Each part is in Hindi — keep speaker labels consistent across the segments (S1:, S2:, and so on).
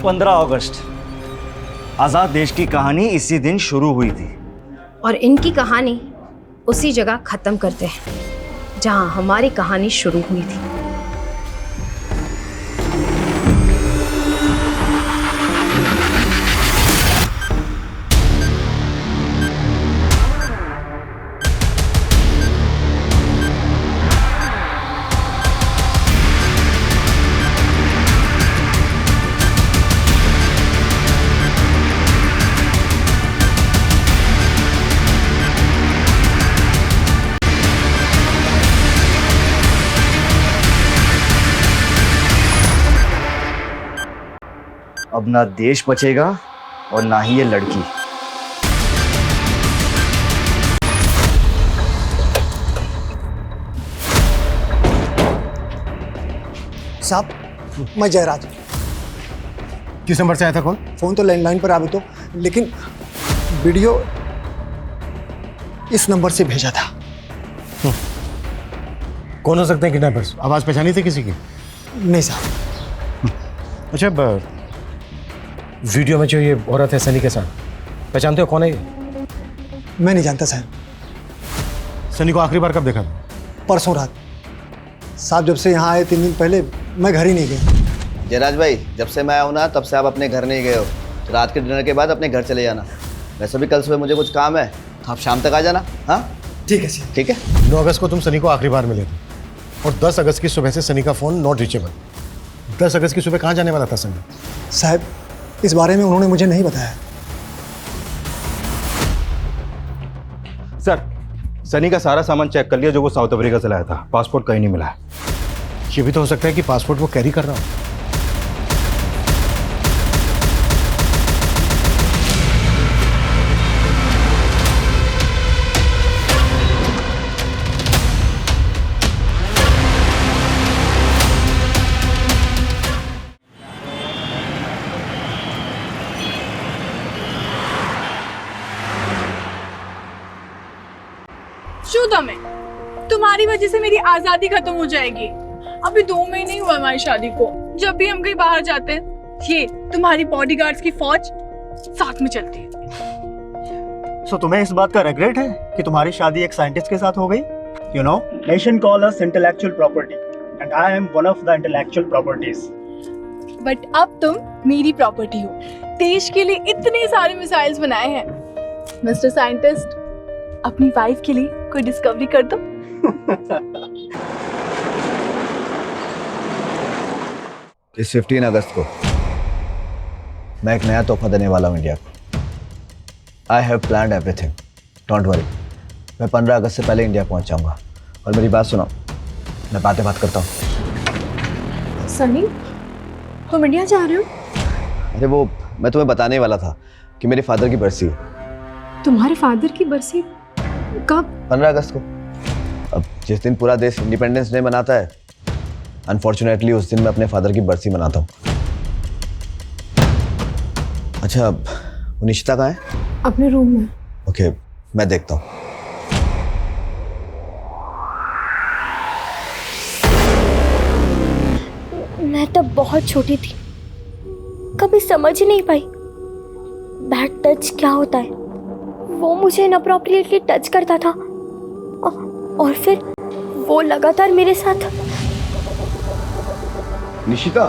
S1: 15 अगस्त आजाद देश की कहानी इसी दिन शुरू हुई थी
S2: और इनकी कहानी उसी जगह खत्म करते हैं जहां हमारी कहानी शुरू हुई थी।
S1: अब ना देश बचेगा और ना ही ये लड़की।
S3: साहब, मैं जयराज।
S4: किस नंबर से आया था कॉल?
S3: फोन तो लैंडलाइन पर आ भी तो, लेकिन वीडियो इस नंबर से भेजा था।
S4: कौन हो सकते हैं किडनैपर्स? आवाज पहचानी थी किसी की?
S3: नहीं साहब।
S4: अच्छा, वीडियो में जो ये औरत है सनी के साथ, पहचानते हो कौन है ये?
S3: मैं नहीं जानता साहब।
S4: सनी को आखिरी बार कब देखा था?
S3: परसों रात। साहब, जब से यहाँ आए 3 दिन पहले मैं घर ही नहीं गया।
S5: जयराज भाई, जब से मैं आऊँ ना तब से आप अपने घर नहीं गए हो। तो रात के डिनर के बाद अपने घर चले जाना। वैसे भी कल सुबह मुझे कुछ काम है, तो आप शाम तक आ जाना। हाँ
S3: ठीक है सर।
S5: ठीक है।
S4: 9 अगस्त को तुम सनी को आखिरी बार मिले थे और 10 अगस्त की सुबह से सनी का फ़ोन नॉट रीचेबल। 10 अगस्त की सुबह कहाँ जाने वाला था सनी?
S3: साहब, इस बारे में उन्होंने मुझे नहीं बताया।
S6: सर, सनी का सारा सामान चेक कर लिया जो वो साउथ अफ्रीका से लाया था। पासपोर्ट कहीं नहीं मिला है।
S4: ये भी तो हो सकता है कि पासपोर्ट वो कैरी कर रहा हो।
S7: शुदा में तुम्हारी वजह से मेरी आजादी खत्म हो जाएगी। अभी 2 महीने ही हुआ हमारी शादी को। जब भी हम कहीं बाहर जाते हैं, ये तुम्हारी बॉडीगार्ड्स की फौज साथ में चलती है।
S8: सो तुम्हें इस बात का रिग्रेट है कि तुम्हारी शादी एक साइंटिस्ट के साथ हो गई? You know, nation call us intellectual property and I am one of the intellectual properties.
S7: But अब तुम मेरी प्रॉपर्टी हो। देश के लिए इतने सारे मिसाइल्स बनाए हैं। मिस्टर साइंटिस्ट, अपनी वाइफ के लिए कोई डिस्कवरी कर दो।
S5: इस 15 अगस्त को मैं एक नया तोहफा देने वाला हूँ इंडिया को। I have planned everything, don't worry. मैं 15 अगस्त से पहले इंडिया पहुँच जाऊँगा। और मेरी बात सुनो, मैं बात करता हूँ।
S2: सनी, तुम इंडिया जा रहे हो?
S5: अरे वो मैं तुम्हें बताने वाला था कि मेरे फादर की बरसी है।
S2: तुम्हारे फादर की बरसी कब? 15
S5: अगस्त को। अब जिस दिन पूरा देश इंडिपेंडेंस डे मनाता है, अनफॉर्चुनेटली उस दिन मैं अपने फादर की बरसी मनाता हूँ। अच्छा, वो निशिता कहाँ है?
S2: अपने रूम में।
S5: ओके, मैं देखता हूँ।
S9: मैं तब बहुत छोटी थी, कभी समझ ही नहीं पाई बैड टच क्या होता है। वो मुझे इनअप्रोप्रिएटली टच करता था और फिर वो लगातार मेरे साथ।
S5: निशिता,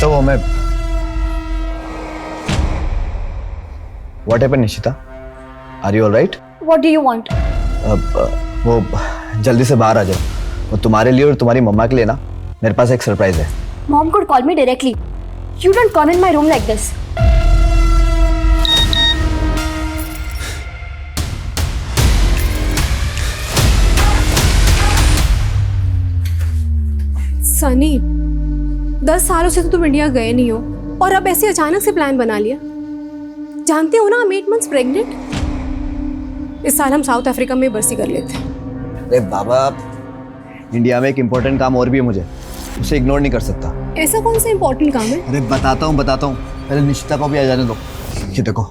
S5: तो वो मैं What happened, Nishita? Are you all right?
S9: What do you want?
S5: वो जल्दी से बाहर आ जाओ। वो तुम्हारे लिए और तुम्हारी मम्मा के लिए ना मेरे पास एक सरप्राइज है।
S9: Mom could call me directly. You don't come in my room like this.
S10: Sunny, 10 सालों से तो तुम इंडिया गए नहीं हो और अब ऐसे अचानक से प्लान बना लिया। जानते हो ना, I'm 8 months प्रेग्नेंट। इस साल हम साउथ अफ्रीका में बरसी कर लेते हैं।
S5: अरे बाबा, इंडिया में एक इम्पोर्टेंट काम और भी है मुझे, उसे इग्नोर नहीं कर सकता।
S10: ऐसा कौन सा इम्पोर्टेंट काम है?
S5: अरे बताता हूँ। पहले निशिता को भी आ जाने दो। ये देखो,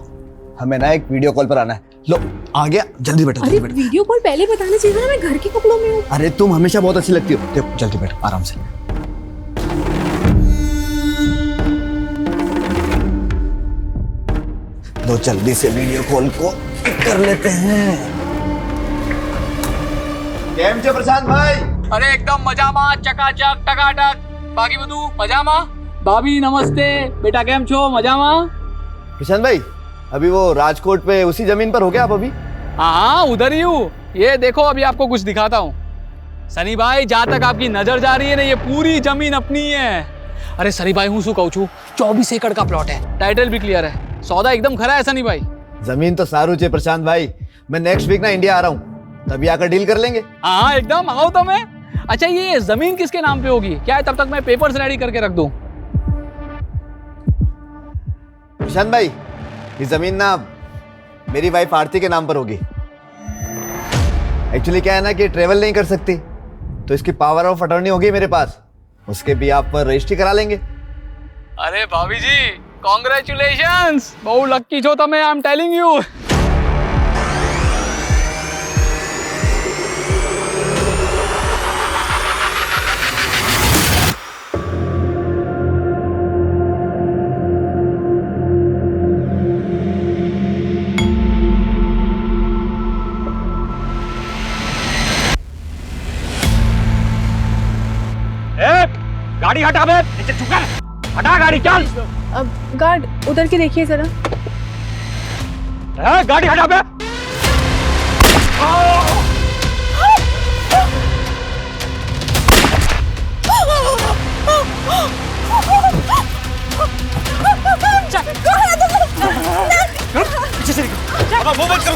S5: हमें ना एक वीडियो कॉल पर आना है। लो आ गया, जल्दी बैठो
S10: अरे
S5: जल्दी बैठो।
S10: वीडियो कॉल पहले बताना चाहिए था ना, मैं घर के कपड़ों में हूँ।
S5: अरे तुम हमेशा बहुत अच्छी लगती हो। देखो जल्दी बैठो आराम से। लो जल्दी से वीडियो कॉल को कर लेते हैं। केम छे प्रशांत भाई?
S11: अरे एकदम मजाમાં ચકાચક ટકાટક બાકી બધું મજામાં ભાભી નમસ્તે બેટા કેમ છો મજામાં
S5: प्रशांत भाई अभी वो राजकोट पे उसी जमीन पर हो गया आप अभी?
S11: हाँ उधर ही हूँ ये देखो अभी आपको कुछ दिखाता हूँ सनी भाई जहाँ तक आपकी नजर जा रही है ना ये पूरी जमीन अपनी है अरे सनी भाई हूँ शू कहूँ छू 24 एकड़ का प्लॉट है टाइटल भी क्लियर है सौदा एकदम खरा है सनी भाई
S5: जमीन तो सारू छे प्रशांत भाई। मैं नेक्स्ट वीक ना इंडिया आ रहा हूँ, तभी आकर डील कर लेंगे।
S11: हाँ एकदम आओ तो मैं। अच्छा ये जमीन किसके नाम पे होगी क्या है तब तक मैं पेपर्स रेडी करके रख दूँ।
S5: प्रशांत भाई ये जमीन ना मेरी वाइफ आरती के नाम पर होगी। एक्चुअली क्या है ना कि ट्रेवल नहीं कर सकती, तो इसकी पावर ऑफ अटॉर्नी होगी मेरे पास, उसके भी आप पर रजिस्ट्री करा लेंगे।
S11: अरे भाभी जी कॉन्ग्रेचुलेशंस बहु लक्की छो तमे आई एम टेलिंग यू। गाड़ी हटा बे नीचे झुका हटा गाड़ी चल।
S7: अब गार्ड उधर के देखिए जरा।
S11: गाड़ी हटा बे। पीछे से निकल। वो बंद करो।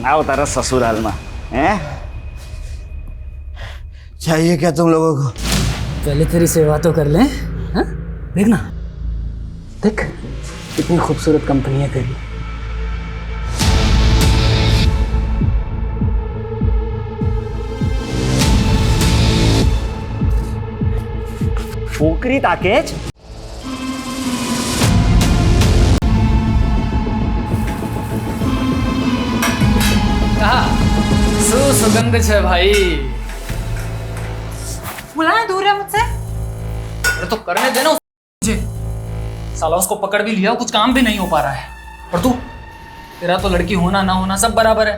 S1: आओ तारा ससुराल में हैं?
S5: चाहिए क्या तुम लोगों को?
S11: पहले तेरी सेवा तो कर ले। देखना देख कितनी खूबसूरत कंपनी है तेरी।
S1: पोकरी ताकेज
S11: सुगंध है भाई।
S7: बुलाना दूर है मुझसे।
S11: अरे तो करने देना मुझे। साला उसको पकड़ भी लिया कुछ काम भी नहीं हो पा रहा है और तू तेरा तो लड़की होना ना होना सब बराबर है।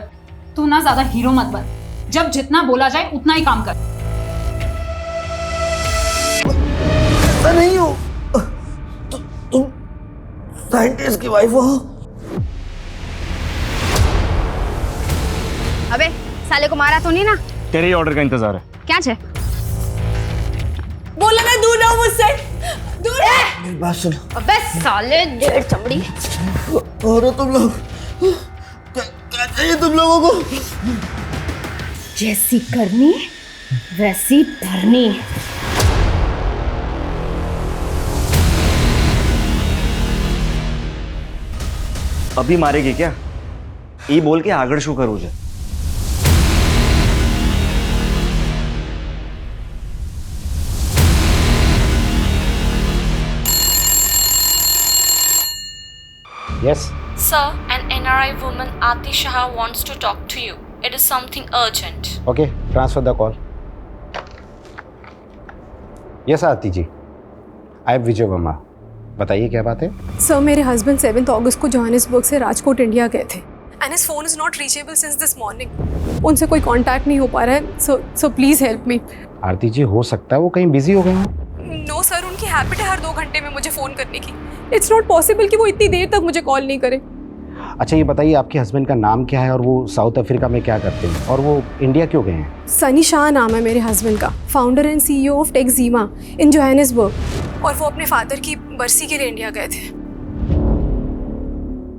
S7: तू ना ज्यादा हीरो मत बन, जब जितना बोला जाए उतना ही काम कर।
S5: ऐसा नहीं हो, तुम साइंटिस्ट की वाइफ हो।
S2: अबे साले को मारा तो नहीं ना?
S1: तेरे ही ऑर्डर का इंतजार है।
S2: क्या छे?
S7: बोला ना दूर रहो मुझसे, दूर रह।
S5: मेरी बात सुनो।
S2: अबे साले डेढ़ चमड़ी।
S5: और तुम लोग क्या चाहिए तुम लोगों को?
S2: जैसी करनी वैसी भरनी।
S1: अभी मारेगी क्या? ई बोल के आगड़ शू करूँ जे?
S12: Yes.
S9: Sir, an NRI woman Aati Shah wants to talk to you. It is something urgent.
S12: Okay, transfer the call. Yes, Aarti ji. I am विजय वर्मा। बताइए क्या बात है?
S10: सर मेरे हस्बैंड 7 अगस्त को जोहानिसबर्ग से राजकोट इंडिया गए थे and his phone is not reachable since this morning. उनसे कोई कांटेक्ट नहीं हो पा रहा है। So please help me.
S12: आरती जी हो सकता है वो कहीं बिजी हो गए हों।
S10: नो सर, उनकी हैबिट है हर 2 घंटे में मुझे फ़ोन करने की। इट्स नॉट पॉसिबल कि वो इतनी देर तक मुझे कॉल नहीं करे।
S12: अच्छा ये बताइए आपके हस्बैंड का नाम क्या है और वो साउथ अफ्रीका में क्या करते हैं और वो इंडिया क्यों गए हैं?
S10: सनी शाह नाम है मेरे हस्बैंड का, फाउंडर एंड CEO ऑफ टेक्जीमा इन जोहानिसबर्ग, और वो अपने फादर की बरसी के लिए इंडिया गए थे।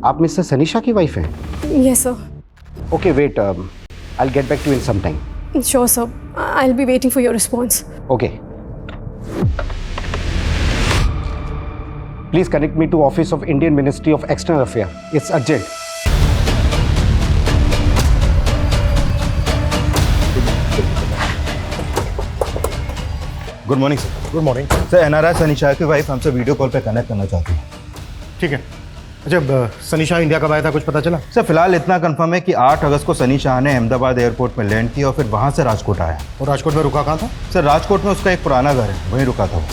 S12: आप मिस्टर सनी शाह की वाइफ हैं?
S10: Yes sir.
S12: Okay wait, I will get back to in some time.
S10: Sure sir, I will be waiting for your response.
S12: Okay, please connect me to office of Indian ministry of external affair, it's urgent.
S6: Good morning sir.
S4: Good morning
S6: sir, NRI Sunny Shah की वाइफ हमसे वीडियो कॉल पे कनेक्ट करना चाहती है।
S4: ठीक है। अच्छा सनी शाह इंडिया कब आया था, कुछ पता चला?
S6: सर फिलहाल इतना कंफर्म है कि 8 अगस्त को सनी शाह ने अहमदाबाद एयरपोर्ट में लैंड किया और फिर वहाँ से राजकोट आया।
S4: और राजकोट में रुका कहाँ था?
S6: सर राजकोट में उसका एक पुराना घर है, वहीं रुका था वो।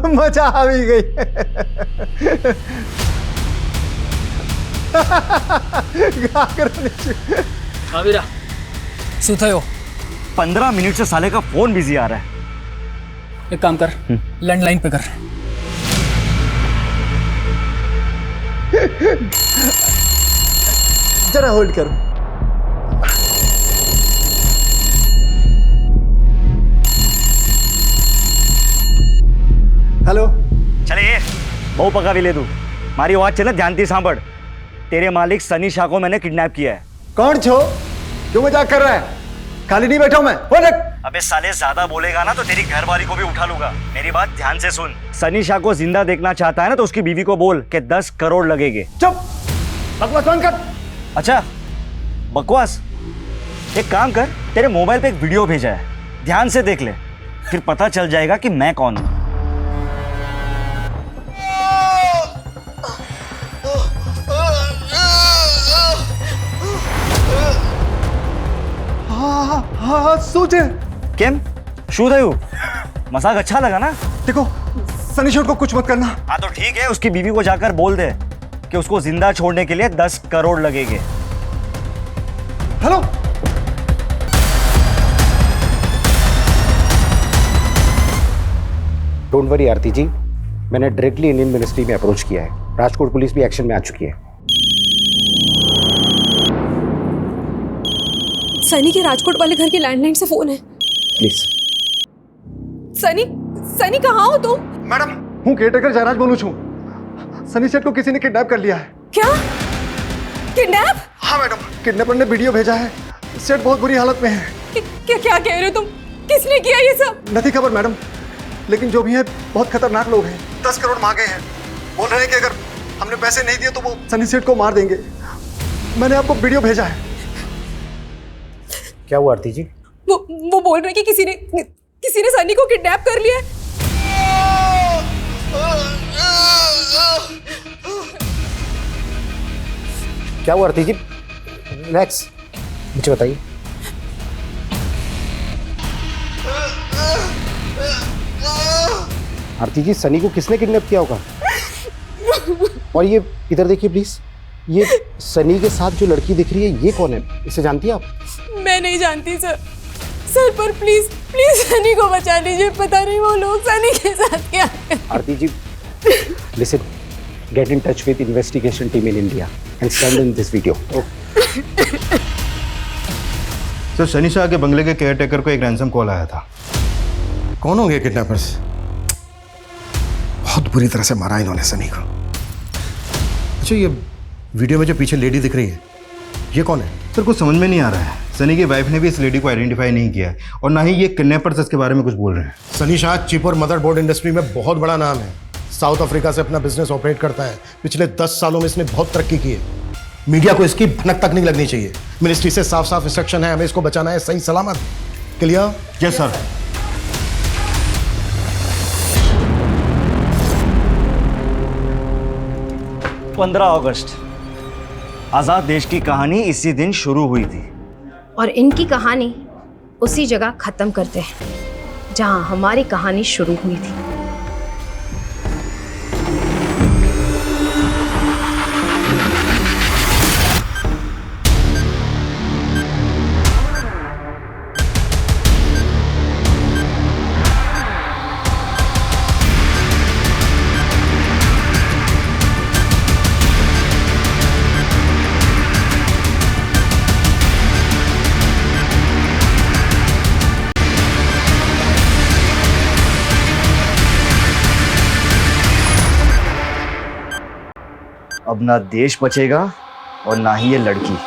S3: मजा आ भी गई।
S11: आविरा सुथयो
S1: 15 मिनट से साले का फोन बिजी आ रहा है।
S11: एक काम कर, लैंडलाइन पे कर।
S3: जरा होल्ड करो। हेलो।
S1: चले ये बहु पका भी ले तू, मारी आवाज चले ध्यान सांभड़। तेरे मालिक सनी शाह को मैंने किडनैप किया है।
S3: कौन छो? क्यों मजाक कर रहा है? खाली नहीं बैठा हूं मैं। बोल रख।
S1: अबे साले ज्यादा बोलेगा ना तो तेरी घरवाली को भी उठा लूंगा। मेरी बात ध्यान से सुन। सनी शाह को जिंदा देखना चाहता है ना तो उसकी बीवी को बोल कि 10 करोड़ लगेंगे।
S3: चुप, बकवास बंद कर।
S1: अच्छा बकवास? एक काम कर, तेरे मोबाइल पे एक वीडियो भेजा है, ध्यान से देख ले, फिर पता चल जाएगा कि मैं कौन हूं।
S3: हाँ सूझे।
S1: केम शू थयु? मजाक अच्छा लगा ना?
S3: देखो सनी शॉट को कुछ मत करना।
S1: हाँ तो ठीक है, उसकी बीवी को जाकर बोल दे कि उसको जिंदा छोड़ने के लिए 10 करोड़ लगेंगे।
S3: हेलो।
S12: डोंट वरी आरती जी, मैंने डायरेक्टली इंडियन मिनिस्ट्री में अप्रोच किया है। राजकोट पुलिस भी एक्शन में आ चुकी है।
S10: सनी के राजकोट वाले घर के लैंडलाइन से फोन है।
S12: प्लीज।
S10: सनी, सनी कहाँ हो तुम?
S3: मैडम हूँ केयरटेकर जयराज बोलूँ छू। सनी सेठ को किसी ने किडनैप कर लिया है।
S10: क्या? किडनैप?
S3: हाँ मैडम, किडनैपर ने वीडियो भेजा है। सेठ बहुत बुरी हालत में है।
S10: क्या कह रहे हो तुम? किसने किया ये सब?
S3: नहीं खबर मैडम, लेकिन जो भी है बहुत खतरनाक लोग हैं। 10 करोड़ मांगे हैं। बोल रहे हैं कि अगर हमने पैसे नहीं दिए तो वो सनी सेठ को मार देंगे। मैंने आपको वीडियो भेजा है।
S12: क्या हुआ आरती जी?
S10: वो बोल रहे कि किसी ने सनी को किडनैप कर लिया है।
S12: क्या हुआ आरती जी? रिलैक्स, मुझे बताइए। आरती जी सनी को किसने किडनैप किया होगा? और ये इधर देखिए प्लीज, ये सनी के साथ जो लड़की दिख रही है ये कौन है? इसे जानती है आप?
S10: मैं नहीं जानती सर। सर पर प्लीज प्लीज सनी को बचा लीजिए। पता नहीं वो लोग सनी के साथ क्या।
S12: आरती जी listen, get in touch with investigation team in India and send in this video.
S6: Sir Sunny Shah के बंगले के केयरटेकर को एक रैंसम कॉल आया था।
S4: कौन होंगे किडनैपर्स? बहुत बुरी तरह से मारा इन्होंने सनी को। अच्छा ये वीडियो में जो पीछे लेडी दिख रही है ये कौन है?
S6: सर कुछ समझ में नहीं आ रहा है। सनी की वाइफ ने भी इस लेडी को आइडेंटिफाई नहीं किया है और ना ही ये किडनैपर्स इसके बारे में कुछ बोल रहे हैं।
S4: सनी शाह चिप और मदरबोर्ड इंडस्ट्री में बहुत बड़ा नाम है। साउथ अफ्रीका से अपना बिजनेस ऑपरेट करता है। पिछले 10 सालों में इसने बहुत तरक्की की है। मीडिया को इसकी भनक तक नहीं लगनी चाहिए। मिनिस्ट्री से साफ साफ इंस्ट्रक्शन है, हमें इसको बचाना है सही सलामत। क्लियर?
S6: Yes sir.
S1: अगस्त, आजाद देश की कहानी इसी दिन शुरू हुई थी
S2: और इनकी कहानी उसी जगह खत्म करते हैं जहां हमारी कहानी शुरू हुई थी।
S1: अब ना देश बचेगा और ना ही ये लड़की।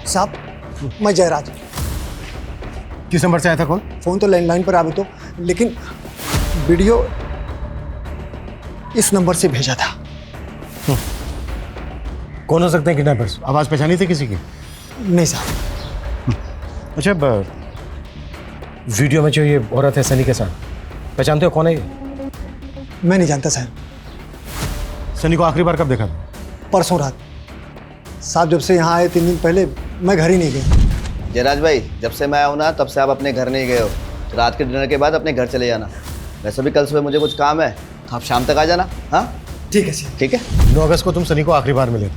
S3: साहब, मैं जयराज।
S4: किस नंबर से आया था कॉल?
S3: फोन तो लैंडलाइन पर आवे तो, लेकिन वीडियो इस नंबर से भेजा था।
S4: कौन हो सकते हैं किडनैपर्स? आवाज पहचानी थी किसी की?
S3: नहीं साहब।
S4: अच्छा, वीडियो में जो ये औरत है सनी के साथ, पहचानते हो कौन है ये?
S3: मैं नहीं जानता साहब।
S4: सनी को आखिरी बार कब देखा था?
S3: परसों रात। साहब जब से यहाँ आए 3 दिन पहले मैं घर ही नहीं गया।
S5: जयराज भाई, जब से मैं आया हूँ ना तब से आप अपने घर नहीं गए हो। तो रात के डिनर के बाद अपने घर चले जाना। वैसे भी कल सुबह मुझे कुछ काम है, तो आप शाम तक आ जाना। हाँ
S3: ठीक है सर।
S5: ठीक है।
S4: 9 अगस्त को तुम सनी को आखिरी बार मिले थे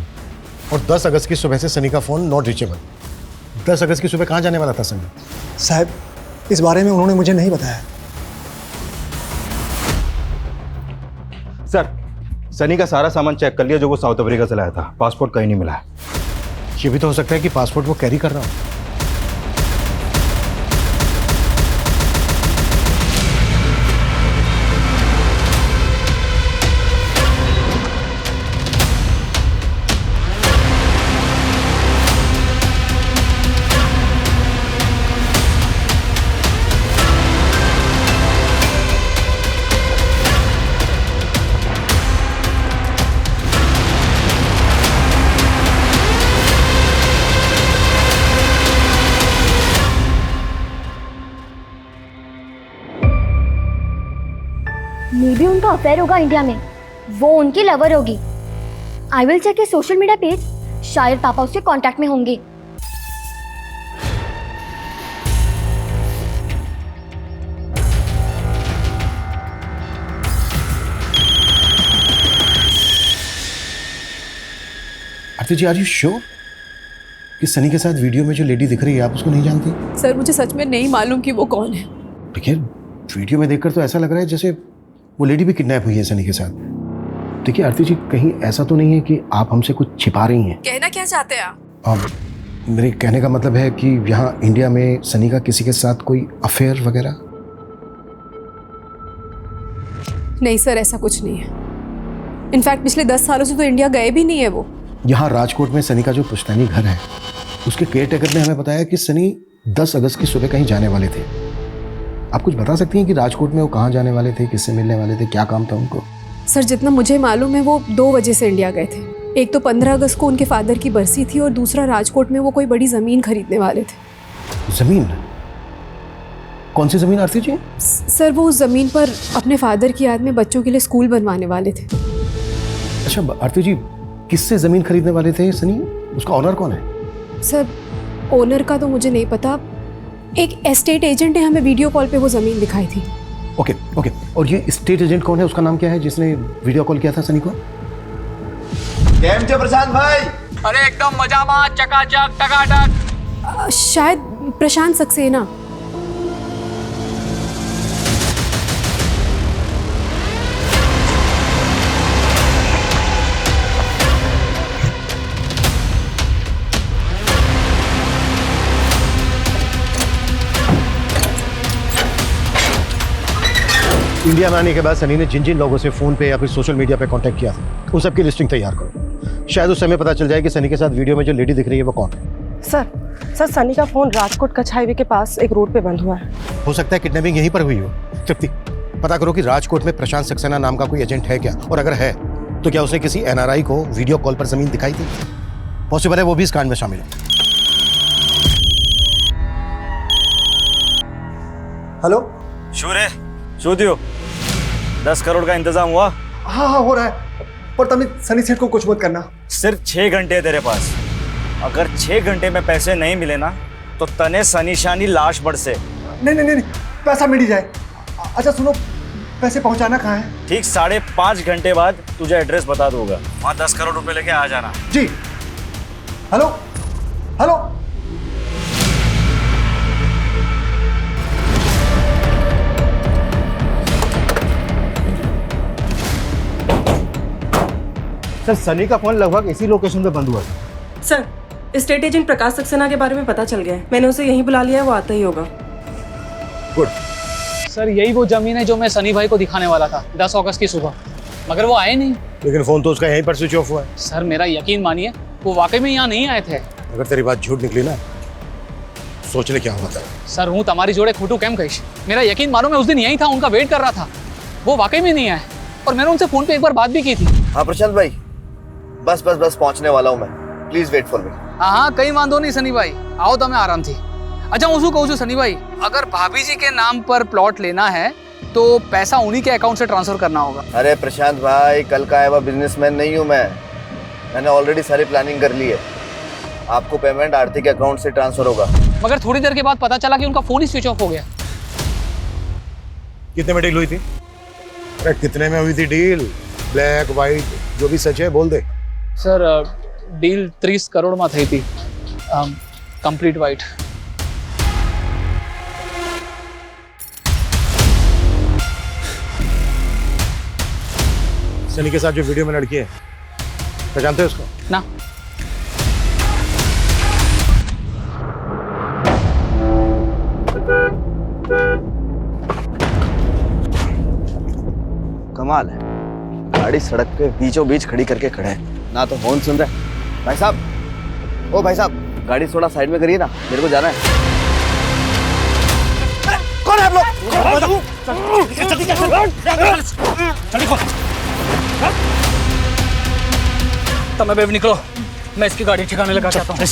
S4: और 10 अगस्त की सुबह से सनी का फ़ोन नॉट रीचेबल। 10 अगस्त की सुबह कहाँ जाने वाला था सनी?
S3: साहब इस बारे में उन्होंने मुझे नहीं बताया।
S6: सर, सनी का सारा सामान चेक कर लिया जो वो साउथ अफ्रीका से लाया था। पासपोर्ट कहीं नहीं मिला है।
S4: ये भी तो हो सकता है कि पासपोर्ट वो कैरी कर रहा हो।
S9: मे बी उनका अफेयर होगा इंडिया में, वो उनकी लवर होगी। I will check social media page, शायद पापा उसके कांटेक्ट में होंगे।
S4: Aarti ji, are you sure कि सनी के साथ वीडियो में जो लेडी दिख रही है आप उसको नहीं जानती?
S10: सर मुझे सच में नहीं मालूम कि वो कौन है।
S4: देखिए, वीडियो में देखकर तो ऐसा लग रहा है जैसे वो लेडी भी किडनैप हुई है सनी के साथ। देखिए आरती जी, कहीं ऐसा तो नहीं है कि आप हमसे कुछ छिपा रही हैं?
S10: कहना क्या चाहते हैं आप?
S4: मेरे कहने का मतलब है कि यहाँ इंडिया में सनी का किसी के साथ कोई अफेयर वगैरह?
S10: नहीं सर, ऐसा कुछ नहीं है। इनफैक्ट पिछले 10 सालों से तो इंडिया गए भी नहीं है वो।
S4: यहाँ राजकोट में सनी का जो पुश्तैनी घर है, उसके केयरटेकर ने हमें बताया कि सनी 10 अगस्त की सुबह कहीं जाने वाले थे। आप कुछ बता सकती हैं कि राजकोट में वो कहाँ जाने वाले थे, किससे मिलने वाले थे, क्या काम था उनको?
S10: सर जितना मुझे मालूम है वो 2 वजह से इंडिया गए थे। एक तो 15 अगस्त को उनके फादर की बरसी थी और दूसरा राजकोट में वो कोई बड़ी ज़मीन खरीदने वाले थे।
S4: ज़मीन? कौन सी ज़मीन आरती जी?
S10: सर वो उस ज़मीन पर अपने फादर की याद में बच्चों के लिए स्कूल बनवाने वाले थे।
S4: अच्छा आरती जी, किससे ज़मीन खरीदने वाले थे सनी? उसका ऑनर कौन है?
S10: सर ओनर का तो मुझे नहीं पता। एक एस्टेट एजेंट ने हमें वीडियो कॉल पे वो ज़मीन दिखाई थी।
S4: Okay okay. और ये स्टेट एजेंट कौन है, उसका नाम क्या है जिसने वीडियो कॉल किया था सनी को?
S5: केम छे प्रशांत भाई?
S11: अरे एकदम मजा में, चकाचक टकाटक।
S10: शायद प्रशांत सक्सेना।
S4: इंडिया में आने के बाद सनी ने जिन जिन लोगों से फ़ोन पे या फिर सोशल मीडिया पे कांटेक्ट किया था, उन सब की लिस्टिंग तैयार करो। शायद उस समय पता चल जाए कि सनी के साथ वीडियो में जो लेडी दिख रही है वो कौन है।
S13: सर सनी का फ़ोन राजकोट कच्छ हाईवे के पास एक रोड पे बंद हुआ है।
S4: हो सकता है किडनैपिंग यहीं पर हुई हो। तृप्ति, पता करो कि राजकोट में प्रशांत सक्सेना नाम का कोई एजेंट है क्या, और अगर है तो क्या उसने किसी NRI को वीडियो कॉल पर ज़मीन दिखाई थी? पॉसिबल है वो भी इस कांड में शामिल है।
S3: हेलो,
S1: शूर है, शू दियो। 10 करोड़ का इंतजाम हुआ?
S3: हाँ हाँ हो रहा है, पर तभी सनी सेठ को कुछ मत करना।
S1: सिर्फ 6 घंटे है तेरे पास। अगर 6 घंटे में पैसे नहीं मिले ना तो तने सनी शानी लाश बरसे।
S3: नहीं नहीं नहीं, पैसा मिल ही जाए। अच्छा सुनो, पैसे पहुंचाना कहाँ है?
S1: ठीक 5.5 घंटे बाद तुझे एड्रेस बता दूंगा, वहाँ 10 करोड़ रुपए लेके आ जाना।
S3: जी। Hello hello.
S6: सर, सनी का फोन लगभग इसी लोकेशन पे बंद हुआ था।
S13: Sir state agent Prakash Saxena के बारे में पता चल गया है। मैंने उसे यहीं बुला लिया है, वो आता ही होगा।
S4: गुड।
S11: सर यही वो जमीन है जो मैं सनी भाई को दिखाने वाला था 10 अगस्त की सुबह, मगर वो आए नहीं।
S4: लेकिन फोन तो उसका यहीं पर स्विच ऑफ हुआ है।
S11: सर मेरा यकीन मानिए, वो वाकई में यहाँ नहीं आए थे।
S4: अगर तेरी बात झूठ निकली ना, सोच ले क्या हुआ था।
S11: सर हूँ तुम्हारी जोड़े खोटू केम कहिश, मेरा यकीन मानो मैं उस दिन यहीं था, उनका वेट कर रहा था। वो वाकई में नहीं आए और मैंने उनसे फोन पे एक बार बात भी की थी।
S5: हाँ प्रशांत भाई, बस पहुंचने वाला हूँ मैं, प्लीज वेट फॉर मी।
S11: हाँ कहीं वांधो नहीं सनी भाई, आओ तो मैं आराम थी। अच्छा હું શું કહું છું सनी भाई, अगर भाभी जी के नाम पर प्लॉट लेना है तो पैसा उन्हीं के अकाउंट से ट्रांसफर करना होगा।
S5: अरे प्रशांत भाई, कल का आया हुआ बिजनेसमैन नहीं हूँ मैंने ऑलरेडी सारी प्लानिंग कर ली है। आपको पेमेंट आरती के अकाउंट से ट्रांसफर होगा।
S11: मगर थोड़ी देर के बाद पता चला कि उनका फोन ही स्विच ऑफ हो गया।
S4: कितने में डील हुई थी? अरे कितने में हुई थी डील? ब्लैक व्हाइट जो भी सच है बोल दे।
S11: सर डील 30 करोड़ में थी थी, कंप्लीट व्हाइट।
S4: सनी के साथ जो वीडियो में लड़की है, पहचानते हो उसको?
S11: ना।
S5: कमाल है, गाड़ी सड़क पे बीचों बीच खड़ी करके खड़े है, ना तो हॉर्न सुन रहे। भाई साहब, ओ भाई साहब, गाड़ी थोड़ा साइड में करिए ना, मेरे को जाना है। कौन है आप लोग?
S11: तुम्हें बेब निकलो, मैं इसकी गाड़ी ठिकाने लगा चाहता हूँ।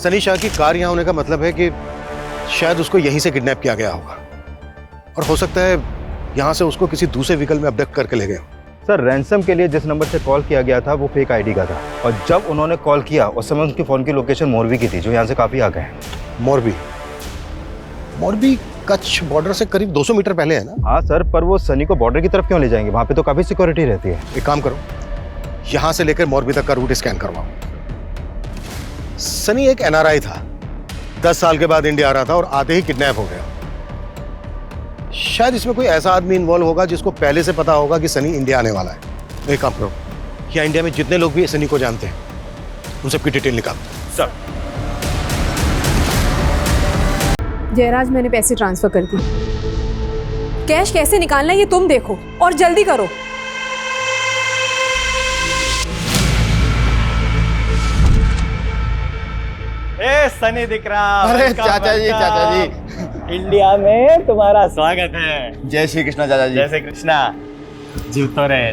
S4: सनी शाह की कार यहाँ होने का मतलब है कि शायद उसको यहीं से किडनैप किया गया होगा, और हो सकता है यहाँ से उसको किसी दूसरे व्हीकल में अबडक्ट करके ले गए।
S6: सर रैंसम के लिए जिस नंबर से कॉल किया गया था वो फेक आईडी का था, और जब उन्होंने कॉल किया उस समय उनकी फ़ोन की लोकेशन मोरबी की थी, जो यहाँ से काफ़ी आगे है।
S4: मोरबी कच्छ बॉर्डर से करीब 200 मीटर पहले है ना?
S6: हाँ सर, पर वो सनी को बॉर्डर की तरफ क्यों ले जाएंगे? वहाँ पे तो काफ़ी सिक्योरिटी रहती है।
S4: एक काम करो, यहाँ से लेकर मोरबी तक का रूट स्कैन करवाओ। सनी एक एनआरआई था, 10 साल के बाद इंडिया आ रहा था और आते ही किडनैप हो गया। शायद इसमें कोई ऐसा आदमी इन्वॉल्व होगा जिसको पहले से पता होगा कि सनी इंडिया आने वाला है। एक काम करो, यहाँ इंडिया में जितने लोग भी सनी को जानते हैं उन सबकी डिटेल निकालो। सर।
S10: जयराज, मैंने पैसे ट्रांसफर कर दिए। कैश कैसे निकालना है ये तुम देखो और जल्दी करो।
S8: ए सनी दिख रहा।
S5: अरे चाचा जी,
S8: इंडिया में तुम्हारा स्वागत है।
S5: जय श्री कृष्णा चाचा जी।
S8: जय श्री कृष्णा। जीवतो रहे।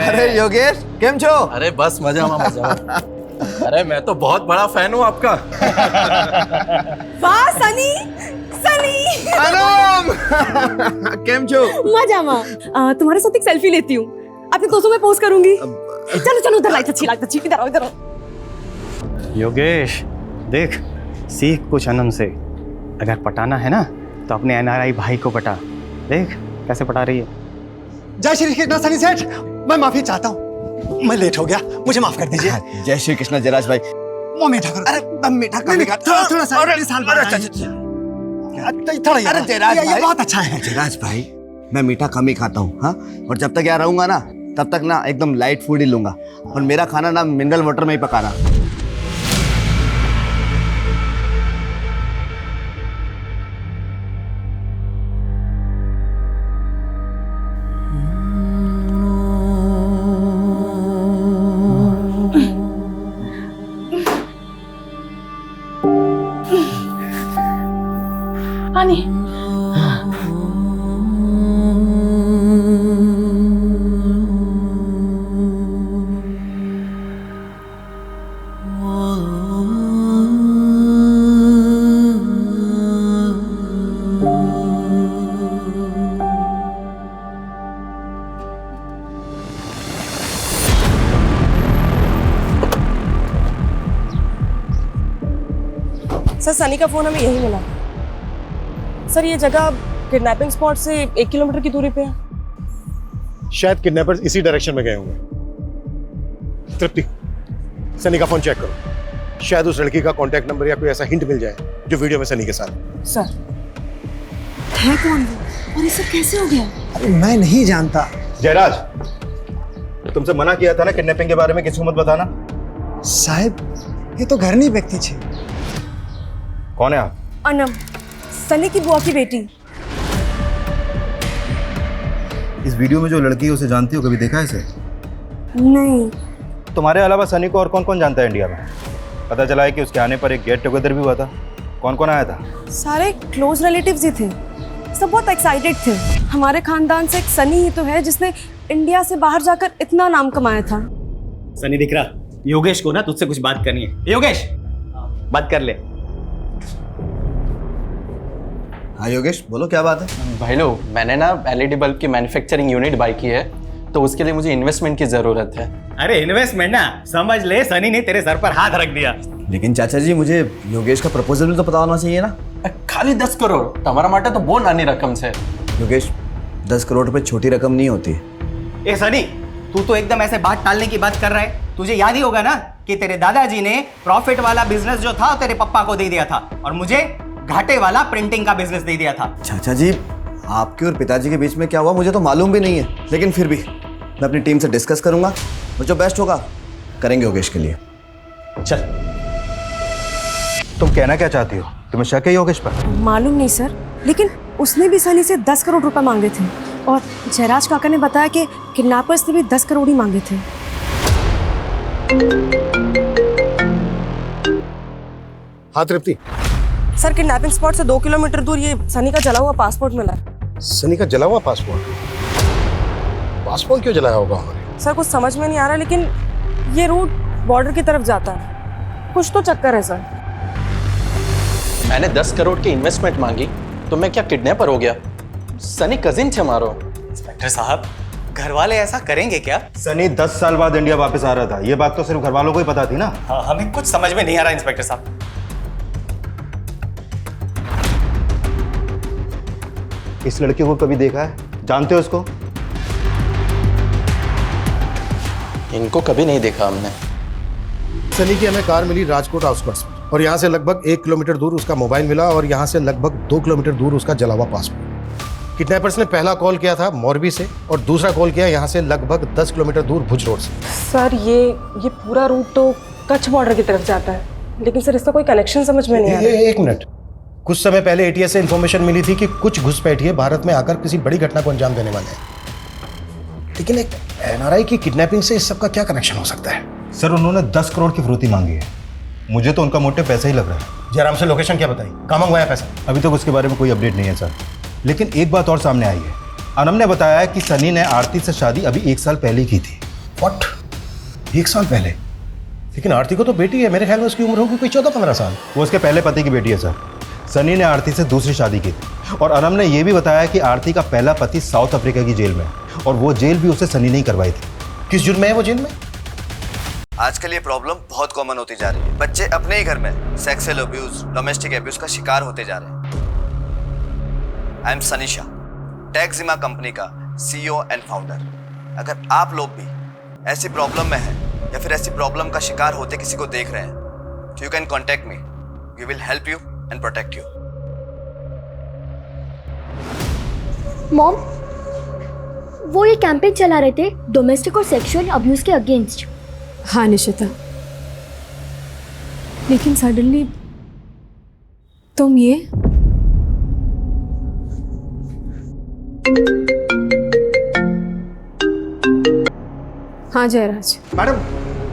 S5: अरे योगेश, केम छो?
S14: अरे बस मजा। अरे मैं तो बहुत बड़ा फैन हूँ आपका।
S10: वाह सनी।
S5: केम छो?
S10: मजा माँ, तुम्हारे साथ एक सेल्फी लेती हूँ, अपने दोस्तों में पोस्ट करूंगी। चलो उधर लाइट अच्छी, इधर आओ।
S8: योगेश देख, सीख कुछ अनम से। अगर पटाना है ना तो अपने एनआरआई भाई को पटा। देख कैसे पटा रही है।
S3: जय श्री कृष्णा सनी सेठ, मैं माफी चाहता हूँ, मैं लेट हो गया, मुझे माफ कर दीजिए।
S5: जय श्री कृष्णा जयराज भाई।
S3: वो मीठा करो। अरे दम मीठा करो। थोड़ा सा साल बाद थोड़ा यार। ये बहुत अच्छा है
S5: जयराज भाई, मैं मीठा कम ही खाता हूँ। हाँ, और जब तक यहाँ रहूंगा ना तब तक ना एकदम लाइट फूड ही लूंगा, और मेरा खाना ना मिनरल वाटर में ही पकाना।
S13: सर सनी का फोन हमें यही मिला। सर ये जगह किडनैपिंग स्पॉट से 1 किलोमीटर की दूरी पे है।
S4: शायद किडनैपर्स इसी डायरेक्शन में गए होंगे। तृप्ति, सनी का फोन चेक करो, शायद उस लड़की का कांटेक्ट नंबर या कोई ऐसा हिंट मिल जाए जो वीडियो में सनी के साथ।
S13: सर, है कौन वो और ये सब कैसे हो गया?
S3: अरे मैं नहीं जानता।
S6: जयराज, तुमसे मना किया था ना किडनैपिंग के बारे में किसी को मत बताना।
S3: साहब, ये तो घरनी व्यक्ति थी।
S6: कौन है आप?
S13: अनम, सनी की बुआ की बेटी।
S6: इस वीडियो में जो लड़की है उसे जानती हो? कभी देखा है इसे?
S13: नहीं।
S6: तुम्हारे अलावा सनी को और कौन कौन जानता है इंडिया में? पता चला है कि उसके आने पर एक गेट टुगेदर भी हुआ था। कौन कौन आया था?
S13: सारे क्लोज रिलेटिव्स ही थे, सब बहुत एक्साइटेड थे। हमारे खानदान से एक सनी ही तो है जिसने इंडिया से बाहर जाकर इतना नाम कमाया था।
S8: सनी दिख रहा? योगेश को ना तुझसे कुछ बात करनी है। योगेश, बात कर ले।
S5: हाँ योगेश, बोलो क्या बात है?
S14: भाई लोग, मैंने ना एलईडी बल्ब की मैन्युफैक्चरिंग यूनिट बाय की है, तो उसके लिए मुझे इन्वेस्टमेंट की जरूरत है।
S8: अरे इन्वेस्टमेंट ना, समझ ले सनी ने तेरे सर पर हाथ रख दिया।
S5: लेकिन चाचा जी, मुझे योगेश का प्रपोजल भी तो पता होना चाहिए ना।
S14: खाली 10 करोड़ तुम्हारा माटे तो बहुत नानी रकम से।
S5: योगेश, 10 करोड़ रुपए छोटी रकम नहीं होती।
S8: ए सनी, तू तो एकदम ऐसे बात टालने की बात कर रहा है। तुझे याद ही होगा ना कि तेरे दादाजी ने प्रॉफिट वाला बिजनेस जो था तेरे पप्पा को दे दिया था और मुझे घाटे वाला प्रिंटिंग का बिजनेस दे दिया था।
S5: चाचा जी, आपके और पिताजी के बीच में क्या हुआ मुझे तो मालूम भी नहीं है, लेकिन फिर भी मैं अपनी टीम से डिस्कस करूंगा और जो बेस्ट होगा करेंगे योगेश के लिए।
S6: चल, तुम कहना क्या चाहती हो? तुम्हें शक है योगेश पर?
S13: मालूम नहीं सर, लेकिन उसने भी सनी से 10 करोड़ रुपए मांगे थे और जयराज काका ने बताया कि किडनैपर्स ने भी 10 करोड़ ही मांगे थे।
S4: हाँ तृप्ति।
S13: सर, किडनैपिंग स्पॉट से 2 किलोमीटर दूर ये सनी का जला हुआ पासपोर्ट मिला है।
S4: सनी का जला हुआ पासपोर्ट? पासपोर्ट क्यों जलाया होगा उन्होंने?
S13: सर, कुछ समझ में नहीं आ रहा, लेकिन ये रूट बॉर्डर की तरफ जाता है। कुछ तो चक्कर है सर।
S14: मैंने 10 करोड़ की इन्वेस्टमेंट मांगी तो मैं क्या किडनैपर हो गया? सनी कजिन थे हमारो।
S8: इंस्पेक्टर साहब, घर वाले ऐसा करेंगे क्या?
S6: सनी 10 साल बाद इंडिया वापस आ रहा था, ये बात तो सिर्फ घर वालों को ही पता थी ना।
S8: हाँ, हमें कुछ समझ में नहीं आ रहा इंस्पेक्टर साहब।
S6: इस लड़के को कभी देखा है? जानते हो उसको?
S14: इनको कभी नहीं देखा हमने।
S4: सनी की हमें कार मिली राजकोट आउटस्कर्ट्स में और यहाँ से लगभग 1 किलोमीटर दूर उसका मोबाइल मिला और यहाँ से लगभग 2 किलोमीटर दूर उसका जला हुआ पासपोर्ट। किडनैपर्स ने पहला कॉल किया था मोरबी से और दूसरा कॉल किया यहाँ से लगभग 10 किलोमीटर दूर भुज रोड से।
S13: सर, ये पूरा रूट तो कच्छ बॉर्डर की तरफ जाता है, लेकिन सर इसका कोई कनेक्शन समझ में नहीं आ रहा।
S4: एक मिनट, कुछ समय पहले एटीएस से इंफॉर्मेशन मिली थी कि कुछ घुसपैठिए भारत में आकर किसी बड़ी घटना को अंजाम देने वाले हैं, लेकिन एक एनआरआई की किडनैपिंग से इस सब का क्या कनेक्शन हो सकता है?
S6: सर, उन्होंने 10 करोड़ की फिरौती मांगी है। मुझे तो उनका मोटे पैसा ही लग रहा है।
S4: जयराम से लोकेशन क्या बताई? कहाँ मंगवाया पैसा?
S6: अभी तक उसके बारे में कोई अपडेट नहीं है सर, लेकिन एक बात और सामने आई है। अनम ने बताया है कि सनी ने आरती से शादी अभी 1 साल पहले की थी।
S4: व्हाट? 1 साल पहले? लेकिन आरती को तो बेटी है, मेरे ख्याल में उसकी उम्र होगी कोई 14-15 साल।
S6: वो उसके पहले पति की बेटी है सर। सनी ने आरती से दूसरी शादी की थी और अनम ने यह भी बताया कि आरती का पहला पति साउथ अफ्रीका की जेल में है और वो जेल भी उसे सनी ने करवाई थी।
S4: किस जुर्म में है वो जेल में?
S5: आजकल ये प्रॉब्लम बहुत कॉमन होती जा रही है। बच्चे अपने ही घर में सेक्सुअल अब्यूज, डोमेस्टिक अब्यूज का शिकार होते जा रहे हैं। आई एम सनीशा, टैक्सिमा कंपनी का CEO एंड फाउंडर। अगर आप लोग भी ऐसी प्रॉब्लम में हैं या फिर ऐसी प्रॉब्लम का शिकार होते किसी को देख रहे हैं तो you can contact me. We will help you and protect you.
S9: Mom, वो ये कैंपेन चला रहे थे डोमेस्टिक और सेक्सुअल अब्यूज के अगेंस्ट।
S10: हाँ निशिता, लेकिन सडनली तुम ये हाँ जयराज।
S3: मैडम,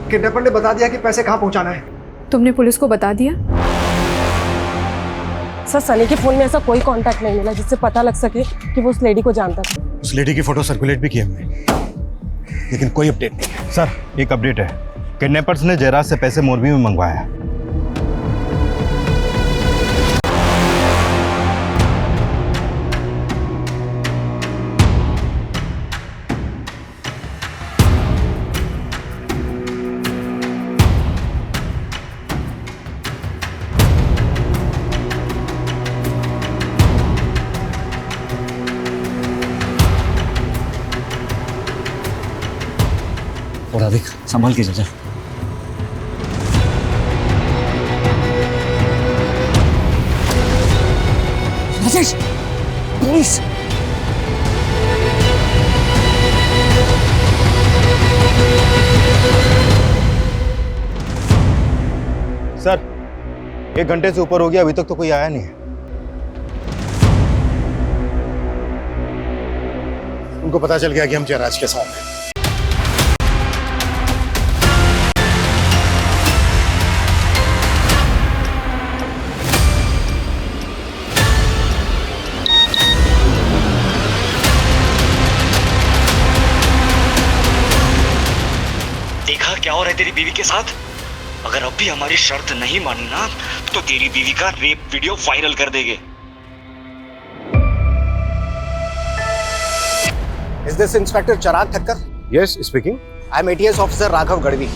S3: किडनैपर ने बता दिया कि पैसे कहाँ पहुँचाना है।
S10: तुमने पुलिस को बता दिया?
S13: सर, सनी के फोन में ऐसा कोई कांटेक्ट नहीं मिला जिससे पता लग सके कि वो उस लेडी को जानता था।
S4: उस लेडी की फोटो सर्कुलेट भी की हमने, लेकिन कोई अपडेट नहीं है।
S6: सर, एक अपडेट है। किडनैपर्स ने जयराज से पैसे मोरबी में मंगवाए हैं।
S1: थोड़ा देख, संभल के जा। राजेश, प्लीज।
S6: सर, 1 घंटे से ऊपर हो गया, अभी तक तो कोई आया नहीं है।
S4: उनको पता चल गया कि हम जयराज के साथ हैं।
S1: देखा क्या हो रहा है तेरी बीवी के साथ? अगर अब भी हमारी शर्त नहीं मानी ना तो तेरी बीवी का रेप वीडियो वायरल कर देंगे।
S12: Is this inspector Chirag Thakkar?
S4: Yes, speaking.
S12: I am ATS officer Raghav Gadhvi.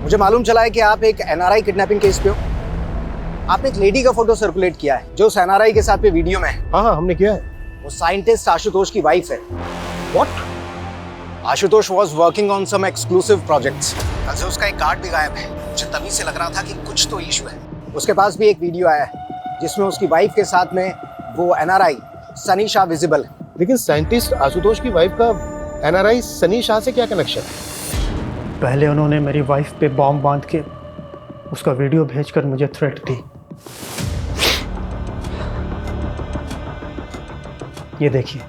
S12: मुझे मालूम चला है कि आप एक NRI किडनैपिंग केस पे हो। आपने एक लेडी का फोटो सर्कुलेट किया है जो उस NRI के साथ पे वीडियो में है।
S4: हाँ, हमने किया है।
S12: वो साइंटिस्ट आशुतोष की वाइफ है। What? Ashutosh was working on some exclusive projects। कल से उसका एक कार्ड भी गायब है। मुझे तभी से लग रहा था कि कुछ तो इशू है। उसके पास भी एक वीडियो आया है जिसमें उसकी वाइफ के साथ में वो NRI सनी शाह विजिबल है।
S4: लेकिन साइंटिस्ट आशुतोष की वाइफ का NRI सनी शाह से क्या कनेक्शन है?
S15: पहले उन्होंने मेरी वाइफ पे बॉम्ब बांध के उसका वीडियो भेजकर मुझे थ्रेट दी। ये देखिए,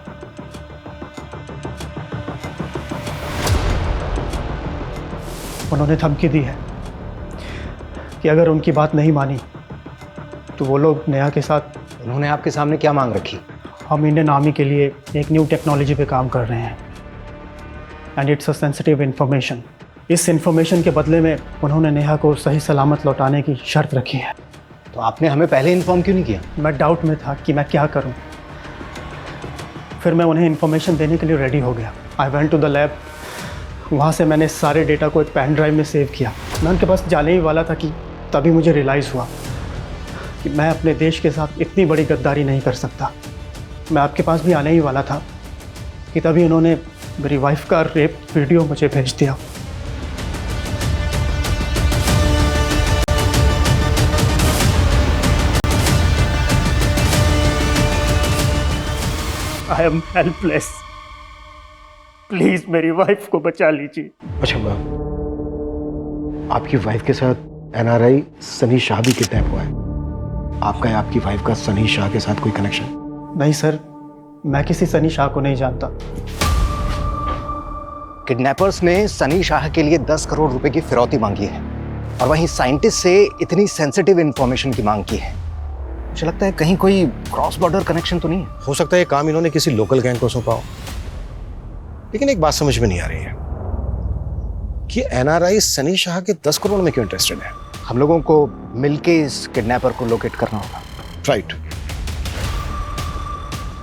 S15: उन्होंने धमकी दी है कि अगर उनकी बात नहीं मानी तो वो लोग नेहा के साथ।
S12: उन्होंने आपके सामने क्या मांग रखी?
S15: हम इंडियन आर्मी के लिए एक न्यू टेक्नोलॉजी पे काम कर रहे हैं and it's a sensitive information. इस इन्फॉर्मेशन के बदले में उन्होंने नेहा को सही सलामत लौटाने की शर्त रखी है।
S12: तो आपने हमें पहले इन्फॉर्म क्यों नहीं किया?
S15: मैं डाउट में था कि मैं क्या करूं। फिर मैं उन्हें इन्फॉर्मेशन देने के लिए रेडी हो गया। I went to the lab. वहाँ से मैंने सारे डेटा को एक पेन ड्राइव में सेव किया। मैं उनके पास जाने ही वाला था कि तभी मुझे रियलाइज़ हुआ कि मैं अपने देश के साथ इतनी बड़ी गद्दारी नहीं कर सकता। मैं आपके पास भी आने ही वाला था कि तभी उन्होंने मेरी वाइफ का रेप वीडियो मुझे भेज दिया। I am helpless. प्लीज मेरी वाइफ को बचा लीजिए।
S4: अच्छा मैम, आपकी वाइफ के साथ NRI सनी शाह भी किडनैप हुआ है। आपका या आपकी वाइफ का सनी शाह के साथ कोई कनेक्शन?
S15: नहीं सर, मैं किसी सनी शाह को नहीं जानता।
S12: किडनैपर्स ने सनी शाह के लिए 10 करोड़ रुपए की फिरौती मांगी है और वहीं साइंटिस्ट से इतनी सेंसिटिव इंफॉर्मेशन की मांग की है। मुझे लगता है कहीं कोई क्रॉस बॉर्डर कनेक्शन तो नहीं है।
S4: हो सकता है ये काम इन्होंने किसी लोकल गैंग को सौंपा हो। लेकिन एक बात समझ में नहीं आ रही है कि NRI सनी शाह के 10 करोड़ में क्यों इंटरेस्टेड है।
S12: हम लोगों को मिलके इस किडनैपर को लोकेट करना होगा।
S4: राइट।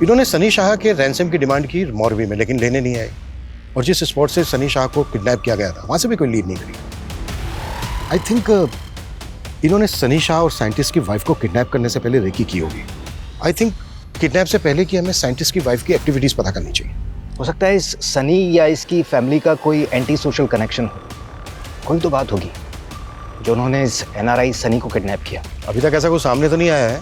S4: इन्होंने सनी शाह के रैंसम की डिमांड की मॉरवी में, लेकिन लेने नहीं आए। और जिस स्पॉट से सनी शाह को किडनैप किया गया था वहां से भी कोई लीड नहीं करी। आई थिंक इन्होंने सनी शाह और साइंटिस्ट की वाइफ को किडनैप करने से पहले रेकी की होगी। आई थिंक किडनैप से पहले कि हमें साइंटिस्ट की वाइफ की एक्टिविटीज पता करनी चाहिए।
S12: हो सकता है इस सनी या इसकी फैमिली का कोई एंटी सोशल कनेक्शन हो। कोई तो बात होगी जो उन्होंने इस NRI सनी को किडनैप किया।
S4: अभी तक ऐसा कोई सामने तो नहीं आया है,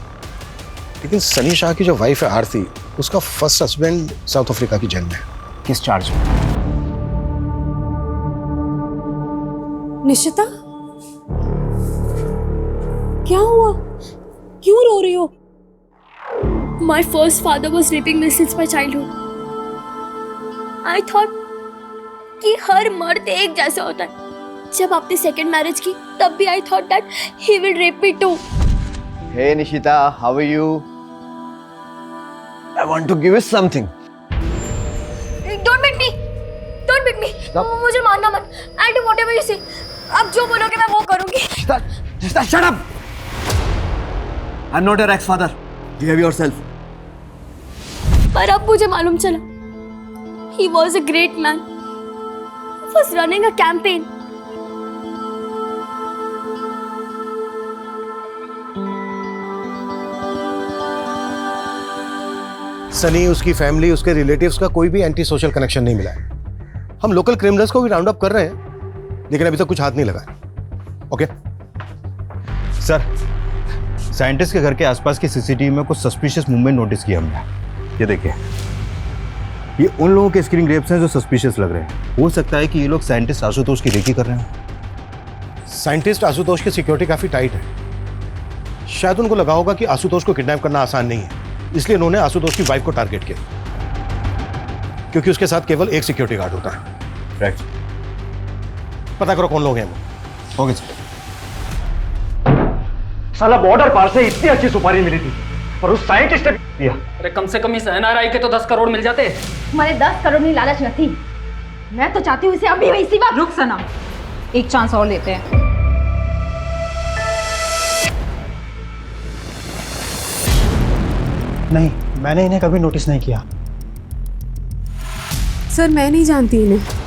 S4: लेकिन सनी शाह की जो वाइफ है आरती, उसका फर्स्ट हस्बैंड साउथ अफ्रीका की जेल में है।
S12: किस चार्ज में?
S10: निशिता, क्या हुआ? क्यों रो रही हो?
S9: My first father was raping me since my childhood. I thought कि हर मर्द एक जैसा होता है। जब आपने सेकंड मैरिज की तब भी I thought that he will rape me too.
S5: Hey Nishita, how are you? I want to give you something.
S9: Don't beat me. Don't beat me. मुझे मारना मत. I'll do whatever you say. आप जो बोलोगे मैं वो करूंगी.
S5: Nishita, shut up. I'm not your ex-father. Behave yourself.
S9: पर अब मुझे मालूम चला. He was a great man. He was running a campaign.
S4: Sunny, उसकी फैमिली, उसके रिलेटिव्स का कोई भी एंटी सोशल कनेक्शन नहीं मिला है। हम लोकल क्रिमिनल्स को भी राउंड अप कर रहे हैं, लेकिन अभी तक कुछ हाथ नहीं लगा। ओके
S6: सर, साइंटिस्ट के घर के आसपास की सीसीटीवी में कुछ सस्पिशियस मूवमेंट नोटिस किया हमने। ये देखिए, ये उन लोगों के स्क्रीन ग्रेप्स हैं जो सस्पिशियस लग रहे हैं। हो सकता है कि ये लोग साइंटिस्ट आशुतोष की रेकी कर रहे हैं।
S4: साइंटिस्ट आशुतोष की सिक्योरिटी काफी टाइट है। शायद उनको लगा होगा कि आशुतोष को किडनैप करना आसान नहीं है, इसलिए उन्होंने आशुतोष की वाइफ को टारगेट किया, क्योंकि उसके साथ केवल एक सिक्योरिटी गार्ड होता है।
S6: राइट।
S4: पता करो कौन लोग हैं वो।
S6: Okay sir.
S1: साला बॉर्डर पार से इतनी अच्छी सुपारी मिली थी और उस साइंटिस्ट ने दिया।
S11: अरे कम से कम इस एनआरआई के तो 10 करोड़ मिल जाते।
S2: तुम्हारे 10 करोड़ की लालच न थी, मैं तो चाहती हूँ इसे अभी इसी वक्त।
S16: रुक सना, एक चांस और देते हैं।
S15: नहीं, मैंने इन्हें कभी नोटिस नहीं किया।
S10: सर मैं नहीं जानती इन्हें।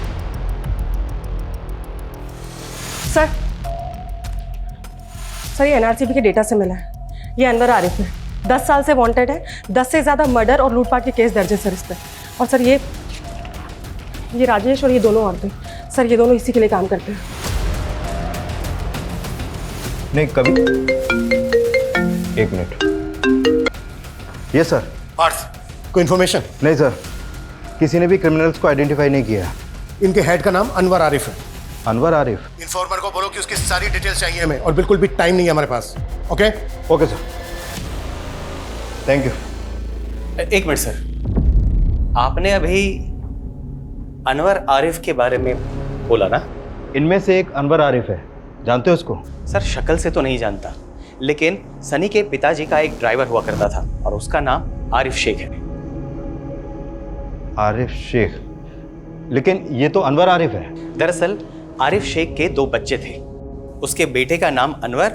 S13: सर ये एनआरसीबी के डेटा से मिला है। ये अनवर आरिफ है, 10 साल से वांटेड है। 10 से ज़्यादा मर्डर और लूटपाट के केस दर्ज है सर इस पर। और सर ये राजेश और ये दोनों औरतें, सर ये दोनों इसी के लिए काम करते हैं।
S6: नहीं, कभी। एक मिनट। ये सर।
S4: पार्थ, कोई इन्फॉर्मेशन?
S6: नहीं सर, किसी ने भी क्रिमिनल्स को आइडेंटिफाई नहीं किया।
S4: इनके हेड का नाम अनवर आरिफ है।
S6: अनवर आरिफ?
S4: इन्फॉर्मर को बोलो कि उसकी सारी डिटेल्स चाहिए हमें, और बिल्कुल भी टाइम नहीं है हमारे पास। Okay?
S6: Okay sir, thank you.
S8: एक मिनट सर, आपने अभी अनवर आरिफ के बारे में बोला ना?
S6: इनमें से एक अनवर आरिफ है, जानते हो उसको?
S8: सर शक्ल से तो नहीं जानता, लेकिन सनी के पिताजी का एक ड्राइवर हुआ करता था और उसका नाम आरिफ शेख है।
S6: आरिफ शेख? लेकिन ये तो अनवर आरिफ है।
S8: दरअसल आरिफ शेख के 2 बच्चे थे। उसके बेटे का नाम अनवर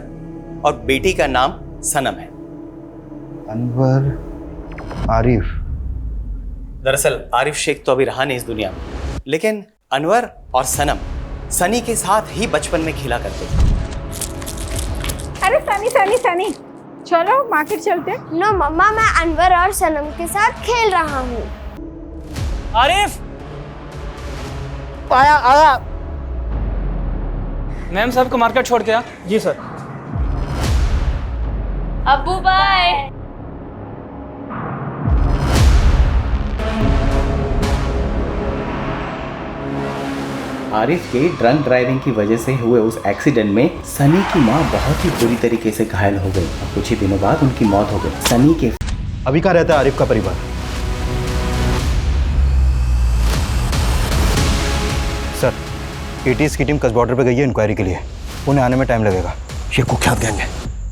S8: और बेटी का नाम सनम है।
S6: अनवर आरिफ?
S8: दरअसल आरिफ शेख तो अभी रहा नहीं इस दुनिया में, लेकिन अनवर और सनम सनी के साथ ही बचपन में खेला करते थे।
S16: अरे सनी, चलो मार्केट चलते।
S9: नो मम्मा, मैं अनवर और सनम के साथ खेल रहा हूँ।
S11: आरिफ!
S12: आया।
S11: मैम साहब को मार्केट छोड़ के आ।
S15: जी सर।
S9: अब्बू बाय।
S8: आरिफ के ड्रंक ड्राइविंग की वजह से हुए उस एक्सीडेंट में सनी की मां बहुत ही बुरी तरीके से घायल हो गई और कुछ ही दिनों बाद उनकी मौत हो गई। सनी के
S6: अभी कहाँ रहता है आरिफ का परिवार? सर, एटीएस की टीम कस बॉर्डर पे गई है इंक्वायरी के लिए। उन्हें आने में टाइम लगेगा।
S4: ये कुख्यात गैंग है,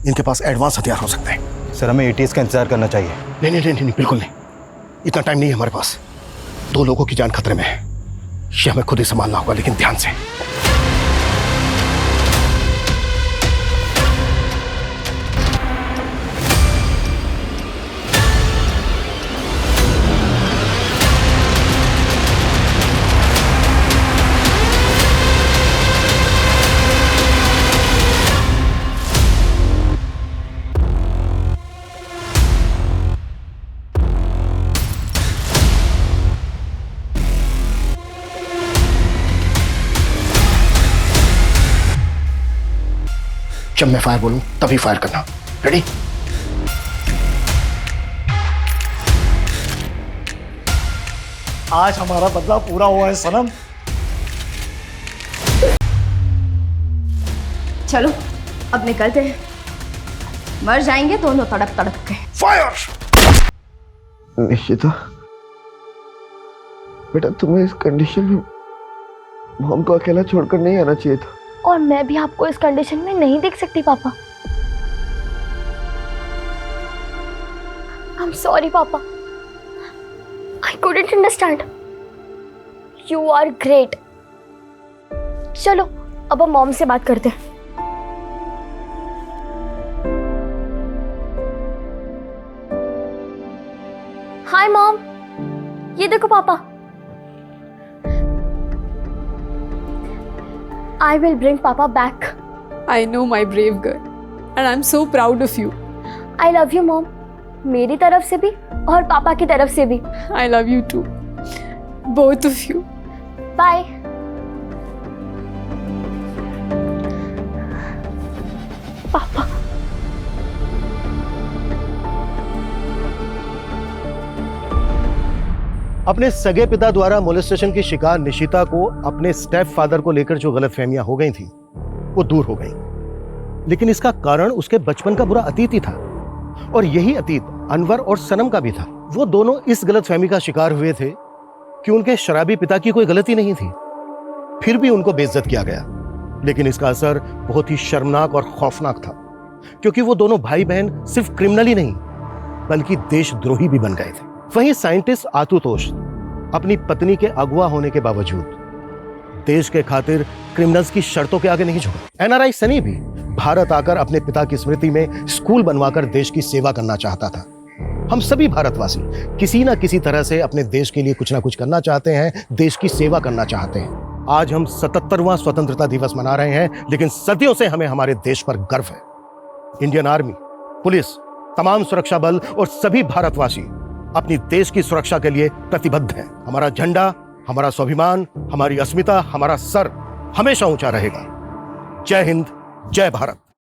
S4: इनके पास एडवांस हथियार हो सकते हैं।
S6: सर, हमें एटीएस का इंतजार करना चाहिए।
S4: नहीं, बिल्कुल नहीं। इतना टाइम नहीं है हमारे पास। 2 लोगों की जान खतरे में है, ये हमें खुद ही संभालना होगा, लेकिन ध्यान से। जब मैं फायर बोलूं तभी फायर करना। रेडी?
S1: आज हमारा बदला पूरा हुआ है सनम।
S2: चलो अब निकलते हैं, मर जाएंगे दोनों तड़प तड़प के।
S4: फायर!
S5: निश्चिता, बेटा तुम्हें इस कंडीशन में मॉम को अकेला छोड़कर नहीं आना चाहिए था।
S9: और मैं भी आपको इस कंडीशन में नहीं देख सकती पापा। I'm sorry पापा, I couldn't understand. You are great. चलो अब हम मॉम से बात करते हैं। हाय मॉम, ये देखो पापा। I will bring Papa back.
S10: I know my brave girl, and I'm so proud of you.
S9: I love you, Mom. मेरी तरफ से भी और पापा की तरफ से भी।
S10: I love you too, both of you.
S9: Bye.
S4: अपने सगे पिता द्वारा मोलेस्टेशन की शिकार निशिता को अपने स्टेप फादर को लेकर जो गलतफहमियां हो गई थी वो दूर हो गई, लेकिन इसका कारण उसके बचपन का बुरा अतीत ही था। और यही अतीत अनवर और सनम का भी था। वो दोनों इस गलतफहमी का शिकार हुए थे कि उनके शराबी पिता की कोई गलती नहीं थी, फिर भी उनको बेइज्जत किया गया। लेकिन इसका असर बहुत ही शर्मनाक और खौफनाक था, क्योंकि वो दोनों भाई बहन सिर्फ क्रिमिनल ही नहीं बल्कि देशद्रोही भी बन गए थे। वहीं साइंटिस्ट आशुतोष अपनी पत्नी के अगवा होने के बावजूद देश के खातिर क्रिमिनल्स की शर्तों के आगे नहीं झुका। एनआरआई सनी भी भारत आकर अपने पिता की स्मृति में स्कूल बनवाकर देश की सेवा करना चाहता था। हम सभी भारतवासी किसी ना किसी तरह से अपने देश के लिए कुछ ना कुछ करना चाहते हैं, देश की सेवा करना चाहते हैं। आज हम 77वां स्वतंत्रता दिवस मना रहे हैं, लेकिन सदियों से हमें हमारे देश पर गर्व है। इंडियन आर्मी, पुलिस, तमाम सुरक्षा बल और सभी भारतवासी अपनी देश की सुरक्षा के लिए प्रतिबद्ध हैं। हमारा झंडा, हमारा स्वाभिमान, हमारी अस्मिता, हमारा सर हमेशा ऊंचा रहेगा। जय हिंद, जय भारत।